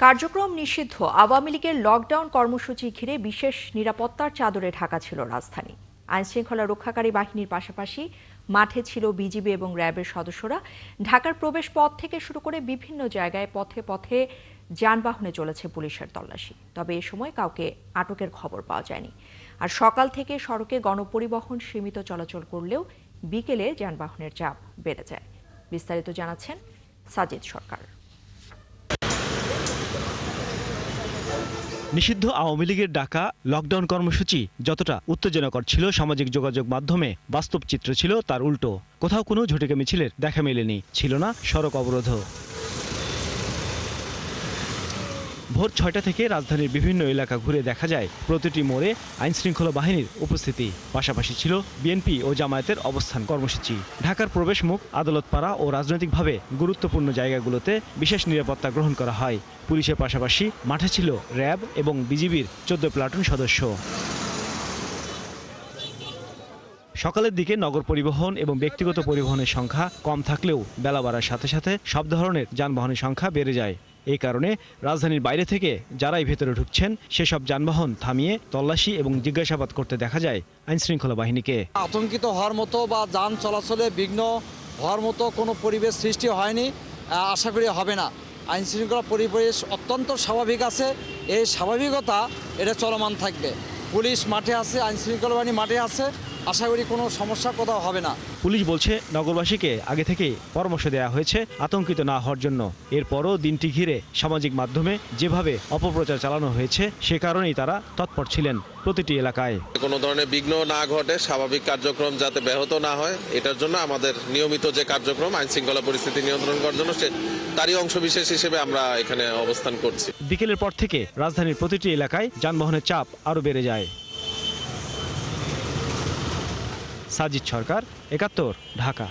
কার্যক্রম নিষিদ্ধ আওয়ামী লীগের লকডাউন কর্মসূচি ঘিরে বিশেষ নিরাপত্তার চাদরে ঢাকা ছিল রাজধানী। আইনশৃঙ্খলা রক্ষাকারী বাহিনীর পাশাপাশি মাঠে ছিল বিজিবি এবং র্যাবের সদস্যরা। ঢাকার প্রবেশ পথ থেকে শুরু করে বিভিন্ন জায়গায় পথে পথে যানবাহনে চলেছে পুলিশের তল্লাশি। তবে এ সময় কাউকে আটকের খবর পাওয়া যায়নি। আর সকাল থেকে সড়কে গণপরিবহন সীমিত চলাচল করলেও বিকেলে যানবাহনের চাপ বেড়ে যায়। বিস্তারিত জানাচ্ছেন সাজিদ সরকার। নিষিদ্ধ আওয়ামী লীগের ডাকা লকডাউন কর্মসূচি যতটা উত্তেজনাকর ছিল সামাজিক যোগাযোগ মাধ্যমে, বাস্তব চিত্র ছিল তার উল্টো। কোথাও কোনো ঝটিকা মিছিলের দেখা মেলেনি, ছিল না সড়ক অবরোধ। ভোর ৬টা থেকে রাজধানীর বিভিন্ন এলাকা ঘুরে দেখা যায় প্রতিটি মোড়ে আইনশৃঙ্খলা বাহিনীর উপস্থিতি। পাশাপাশি ছিল বিএনপি ও জামায়াতের অবস্থান কর্মসূচি। ঢাকার প্রবেশমুখ, আদালতপাড়া ও রাজনৈতিকভাবে গুরুত্বপূর্ণ জায়গাগুলোতে বিশেষ নিরাপত্তা গ্রহণ করা হয়। পুলিশের পাশাপাশি মাঠে ছিল র্যাব এবং বিজিবির ১৪ প্লাটুন সদস্য। সকালের দিকে নগর পরিবহন এবং ব্যক্তিগত পরিবহনের সংখ্যা কম থাকলেও বেলা বাড়ার সাথে সাথে সব ধরনের যানবাহনের সংখ্যা বেড়ে যায়। এই কারণে রাজধানীর বাইরে থেকে যারাই ভেতরে ঢুকছেন সেসব যানবাহন থামিয়ে তল্লাশি এবং জিজ্ঞাসাবাদ করতে দেখা যায় আইনশৃঙ্খলা বাহিনীকে। আতঙ্কিত হওয়ার মতো বা যান চলাচলে বিঘ্ন হওয়ার মতো কোনো পরিবেশ সৃষ্টি হয়নি, আশা করি হবে না। আইনশৃঙ্খলা পরিবেশ অত্যন্ত স্বাভাবিক আছে, এই স্বাভাবিকতা এটা চলমান থাকবে। পুলিশ মাঠে আছে, আইনশৃঙ্খলা বাহিনী মাঠে আছে, আশা করি কোনো সমস্যা কোথাও হবে না। পুলিশ বলছে নগরবাসীকে আগে থেকেই পরামর্শ দেওয়া হয়েছে আতঙ্কিত না হওয়ার জন্য। এরপরও দিনটি ঘিরে সামাজিক মাধ্যমে যেভাবে অপপ্রচার চালানো হয়েছে সে কারণেই তারা তৎপর ছিলেন প্রতিটি এলাকায়। কোনো ধরনের বিঘ্ন না ঘটে, স্বাভাবিক কার্যক্রম যাতে ব্যাহত না হয়, এটার জন্য আমাদের নিয়মিত যে কার্যক্রম আইন শৃঙ্খলা পরিস্থিতি নিয়ন্ত্রণ করার জন্য তারই অংশবিশেষ হিসেবে আমরা এখানে অবস্থান করছি। বিকেলের পর থেকে রাজধানীর প্রতিটি এলাকায় যানবাহনের চাপ আরও বেড়ে যায়। সাজিদ সরকার, ৭১, ঢাকা।